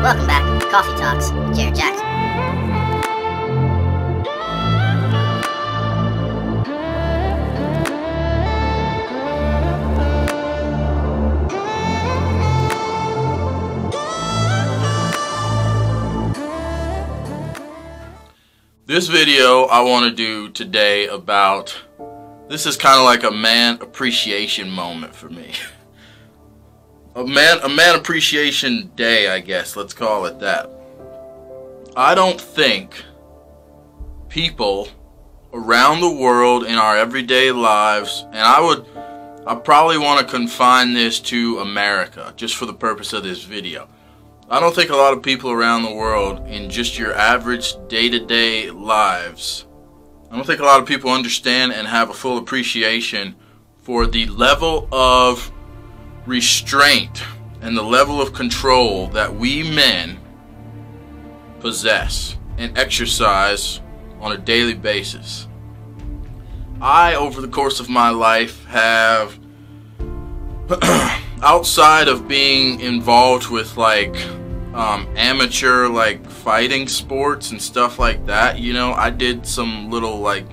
Welcome back to Coffee Talks with Jared Jackson. This video I want to do today about, this is kind of like a man appreciation moment for me. A man appreciation day, I guess, let's call it that. I don't think people around the world in our everyday lives, and I probably want to confine this to America just for the purpose of this video. I don't think a lot of people around the world in just your average day-to-day lives, I don't think a lot of people understand and have a full appreciation for the level of restraint and the level of control that we men possess and exercise on a daily basis. I, over the course of my life, have outside of being involved with like amateur like fighting sports and stuff like that, you know, I did some little like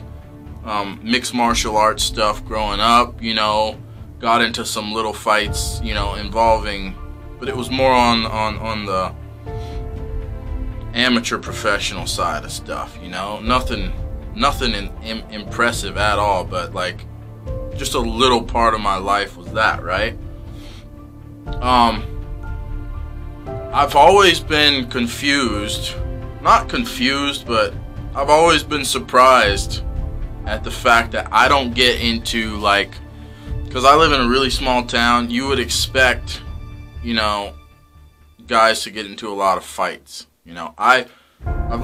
mixed martial arts stuff growing up, you know, got into some little fights, you know, involving, but it was more on the amateur professional side of stuff, you know, nothing impressive at all, but like just a little part of my life was that, right? I've always been confused, not confused, but I've always been surprised at the fact that I don't get into like, because I live in a really small town, you would expect, you know, guys to get into a lot of fights. You know, I've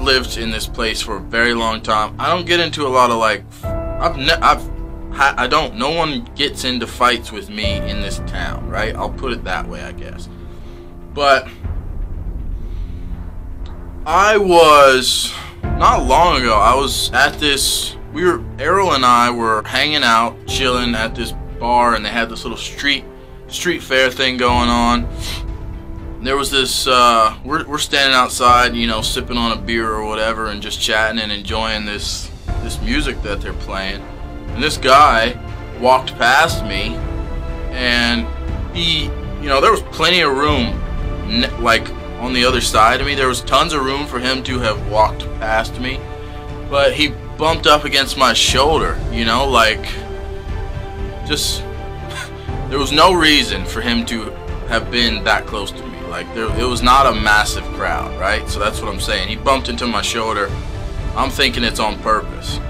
lived in this place for a very long time. I don't get into a lot of like, no one gets into fights with me in this town, right? I'll put it that way, I guess. But I was, not long ago, I was at this, Errol and I were hanging out, chilling at this bar, and they had this little street fair thing going on. There was this, we're standing outside, you know, sipping on a beer or whatever, and just chatting and enjoying this music that they're playing. And this guy walked past me, and he, you know, there was plenty of room, like, on the other side of me. There was tons of room for him to have walked past me, but he bumped up against my shoulder, you know, like, just, there was no reason for him to have been that close to me. Like, it was not a massive crowd, right? So that's what I'm saying. He bumped into my shoulder. I'm thinking it's on purpose.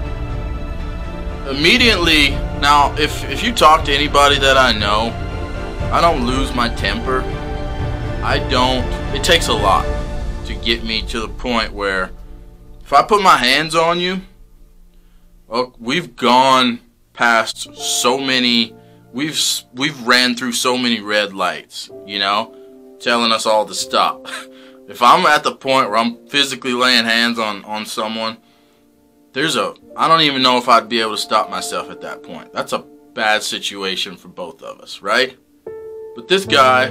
Immediately, now, if you talk to anybody that I know, I don't lose my temper. It takes a lot to get me to the point where if I put my hands on you, well, we've gone past so many, we've ran through so many red lights, you know, telling us all to stop. If I'm at the point where I'm physically laying hands on someone, I don't even know if I'd be able to stop myself at that point. That's a bad situation for both of us, right? But this guy,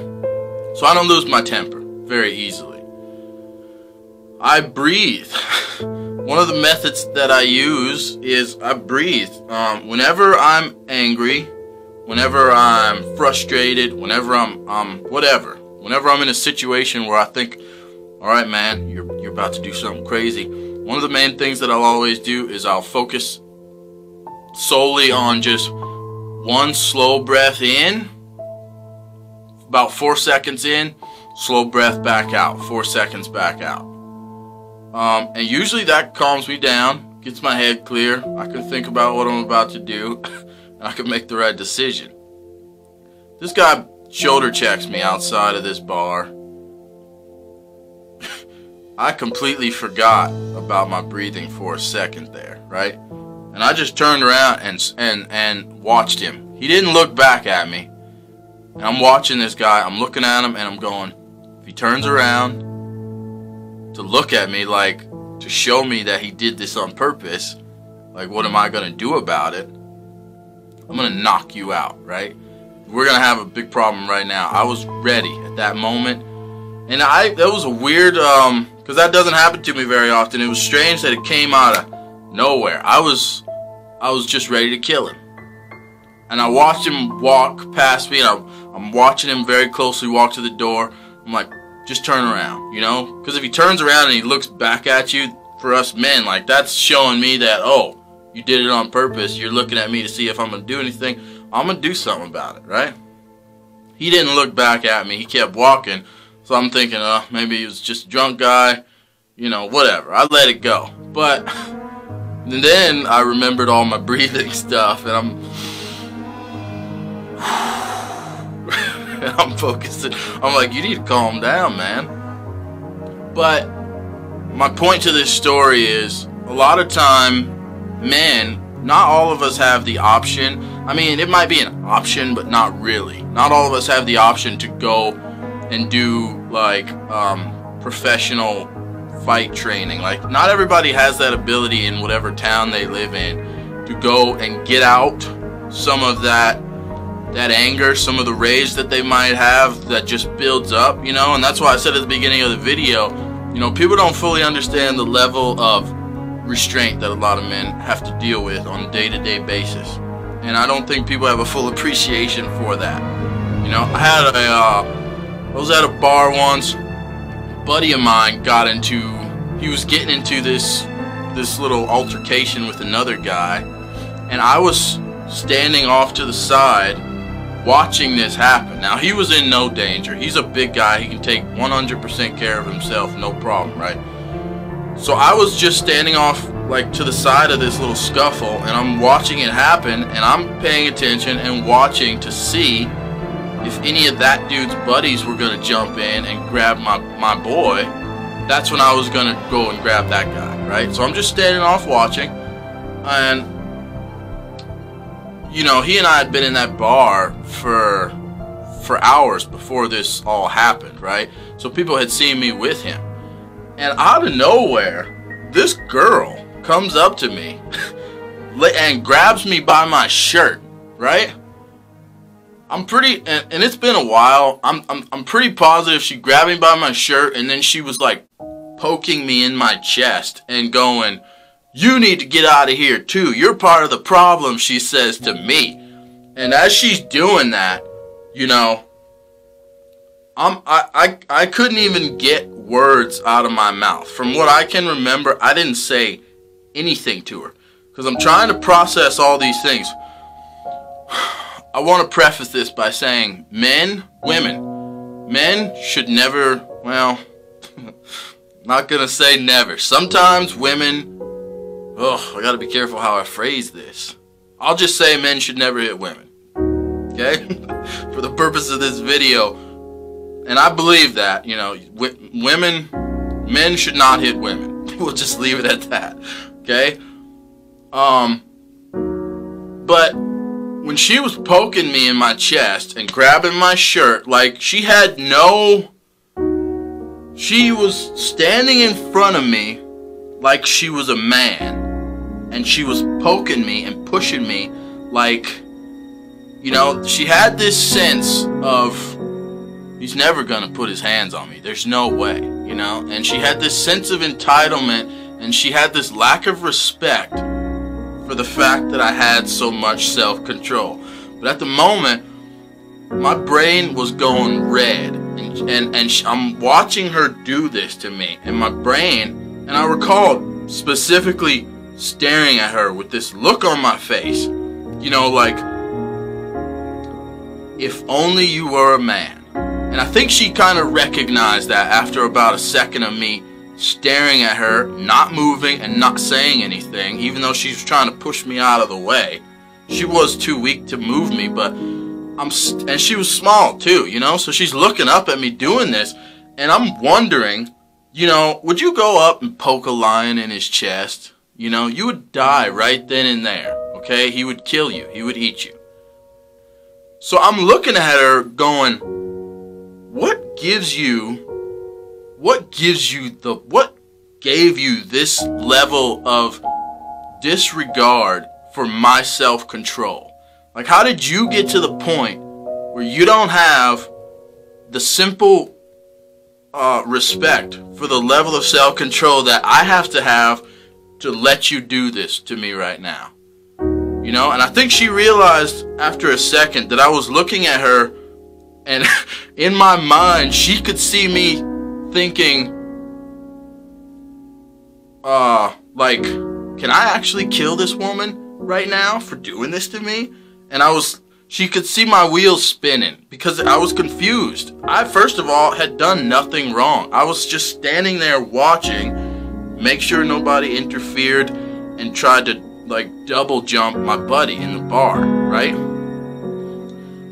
so I don't lose my temper very easily. I breathe. One of the methods that I use is I breathe. Whenever I'm angry, whenever I'm frustrated, whenever I'm whatever. Whenever I'm in a situation where I think, all right, man, you're about to do something crazy, one of the main things that I'll always do is I'll focus solely on just one slow breath in, about 4 seconds in, slow breath back out, 4 seconds back out. And usually that calms me down, gets my head clear, I can think about what I'm about to do, and I can make the right decision. This guy shoulder checks me outside of this bar. I completely forgot about my breathing for a second there, right? And I just turned around and watched him. He didn't look back at me. And I'm watching this guy, I'm looking at him, and I'm going, if he turns around to look at me, like, to show me that he did this on purpose, like, what am I going to do about it? I'm going to knock you out, right? We're going to have a big problem right now. I was ready at that moment. And that was a weird, because that doesn't happen to me very often. It was strange that it came out of nowhere. I was just ready to kill him. And I watched him walk past me, and I'm watching him very closely walk to the door. I'm like, just turn around, you know? Because if he turns around and he looks back at you, for us men, like, that's showing me that, oh, you did it on purpose. You're looking at me to see if I'm going to do anything. I'm going to do something about it, right? He didn't look back at me. He kept walking. So I'm thinking, maybe he was just a drunk guy. You know, whatever. I let it go. But then I remembered all my breathing stuff, and I'm focusing. I'm like, you need to calm down, man. But my point to this story is, a lot of time, men, not all of us have the option. I mean, it might be an option, but not really. Not all of us have the option to go and do, like, professional fight training. Like, not everybody has that ability in whatever town they live in to go and get out some of that anger, some of the rage that they might have that just builds up, you know. And that's why I said at the beginning of the video, you know, people don't fully understand the level of restraint that a lot of men have to deal with on a day-to-day basis. And I don't think people have a full appreciation for that. You know, I was at a bar once. A buddy of mine he was getting into this little altercation with another guy, and I was standing off to the side watching this happen. Now, he was in no danger. He's a big guy. He can take 100% care of himself, no problem, right? So I was just standing off, like, to the side of this little scuffle, and I'm watching it happen, and I'm paying attention and watching to see if any of that dude's buddies were going to jump in and grab my boy. That's when I was going to go and grab that guy, right? So I'm just standing off watching, and, you know, he and I had been in that bar for hours before this all happened, right? So people had seen me with him. And out of nowhere, this girl comes up to me and grabs me by my shirt, right? I'm pretty, and it's been a while, I'm pretty positive she grabbed me by my shirt, and then she was like poking me in my chest and going, "You need to get out of here too. You're part of the problem," she says to me. And as she's doing that, you know, I couldn't even get words out of my mouth. From what I can remember, I didn't say anything to her because I'm trying to process all these things. I want to preface this by saying men should never, well, not gonna say never. Sometimes women, I gotta be careful how I phrase this. I'll just say men should never hit women, okay? For the purpose of this video. And I believe that, you know, men should not hit women. We'll just leave it at that, okay? But when she was poking me in my chest and grabbing my shirt, like she was standing in front of me like she was a man, and she was poking me and pushing me like, you know, she had this sense of, he's never gonna put his hands on me, there's no way, you know. And she had this sense of entitlement, and she had this lack of respect for the fact that I had so much self-control. But at the moment, my brain was going red, and I'm watching her do this to me, and my brain, and I recall specifically staring at her with this look on my face, you know, like, if only you were a man. And I think she kind of recognized that after about a second of me staring at her, not moving and not saying anything, even though she was trying to push me out of the way. She was too weak to move me, but and she was small too, you know, so she's looking up at me doing this, and I'm wondering, you know, would you go up and poke a lion in his chest? You know, you would die right then and there, okay? He would kill you, he would eat you. So I'm looking at her going, what gave you this level of disregard for my self-control? Like, how did you get to the point where you don't have the simple respect for the level of self-control that I have to let you do this to me right now. You know, and I think she realized after a second that I was looking at her, and in my mind, she could see me thinking, like, can I actually kill this woman right now for doing this to me? And she could see my wheels spinning because I was confused. I, first of all, had done nothing wrong. I was just standing there watching, make sure nobody interfered, and tried to, like, double jump my buddy in the bar, right?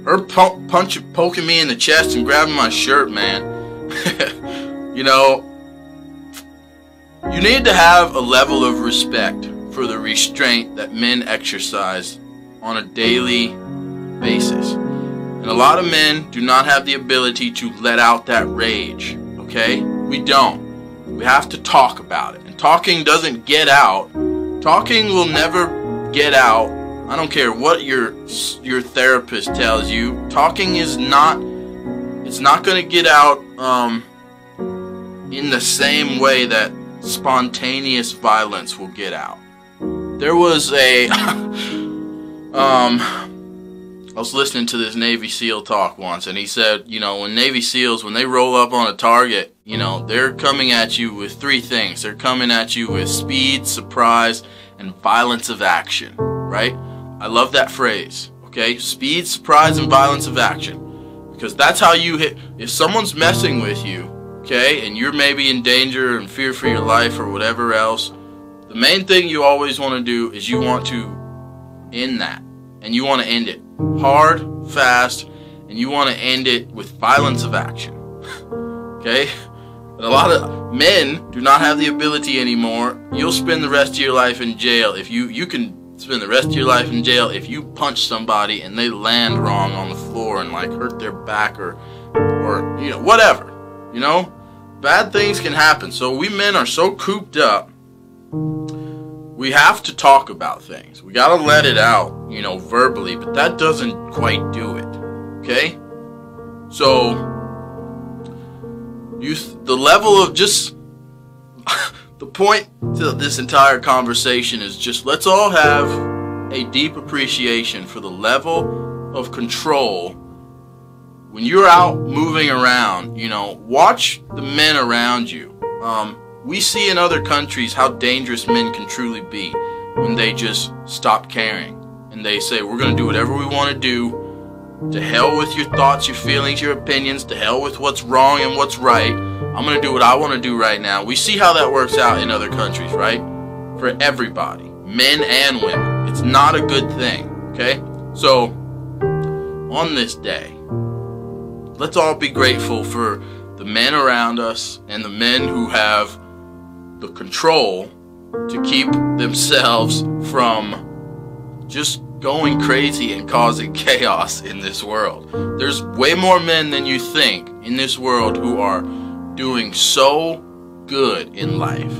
Her poking me in the chest and grabbing my shirt, man. You know, you need to have a level of respect for the restraint that men exercise on a daily basis. And a lot of men do not have the ability to let out that rage, okay? We don't. We have to talk about it. And talking doesn't get out. Talking will never get out. I don't care what your therapist tells you. Talking is not, it's not going to get out in the same way that spontaneous violence will get out. There was a I was listening to this Navy SEAL talk once, and he said, you know, when Navy SEALs, when they roll up on a target, you know, they're coming at you with three things. They're coming at you with speed, surprise, and violence of action, right? I love that phrase, okay? Speed, surprise, and violence of action. Because that's how you hit. If someone's messing with you, okay, and you're maybe in danger and fear for your life or whatever else, the main thing you always want to do is you want to end that. And you want to end it hard, fast, and you want to end it with violence of action. Okay? But a lot of men do not have the ability anymore. You'll spend the rest of your life in jail if you can spend the rest of your life in jail if you punch somebody and they land wrong on the floor and like hurt their back or you know, whatever. You know? Bad things can happen. So we men are so cooped up. We have to talk about things. We gotta let it out, you know, verbally, but that doesn't quite do it. Okay? So, the level of just the point to this entire conversation is just let's all have a deep appreciation for the level of control when you're out moving around. You know, watch the men around you. We see in other countries how dangerous men can truly be when they just stop caring and they say, we're going to do whatever we want to do. To hell with your thoughts, your feelings, your opinions. To hell with what's wrong and what's right. I'm going to do what I want to do right now. We see how that works out in other countries, right? For everybody, men and women. It's not a good thing, okay? So, on this day, let's all be grateful for the men around us and the men who have the control to keep themselves from just going crazy and causing chaos in this world. There's way more men than you think in this world who are doing so good in life.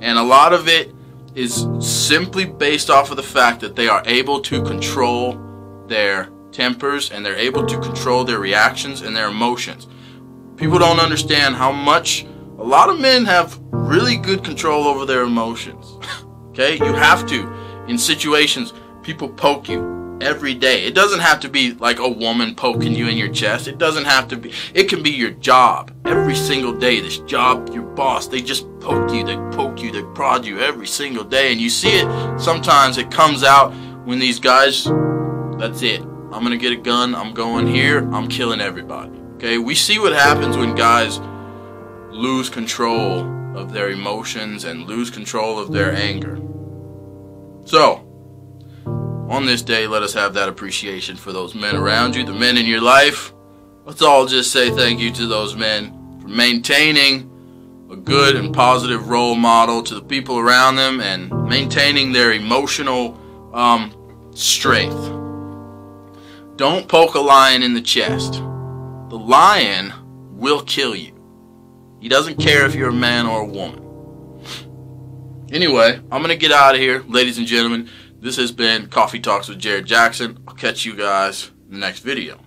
And a lot of it is simply based off of the fact that they are able to control their tempers and they're able to control their reactions and their emotions. People don't understand how much a lot of men have really good control over their emotions. Okay? You have to. In situations, people poke you every day. It doesn't have to be like a woman poking you in your chest. It doesn't have to be. It can be your job. Every single day, this job, your boss, they just poke you, they prod you every single day. And you see it, sometimes it comes out when these guys, that's it. I'm going to get a gun, I'm going here, I'm killing everybody. Okay? We see what happens when guys lose control of their emotions and lose control of their anger. So, on this day, let us have that appreciation for those men around you, the men in your life. Let's all just say thank you to those men for maintaining a good and positive role model to the people around them and maintaining their emotional strength. Don't poke a lion in the chest. The lion will kill you. He doesn't care if you're a man or a woman. Anyway, I'm going to get out of here, ladies and gentlemen. This has been Coffee Talks with Jared Jackson. I'll catch you guys in the next video.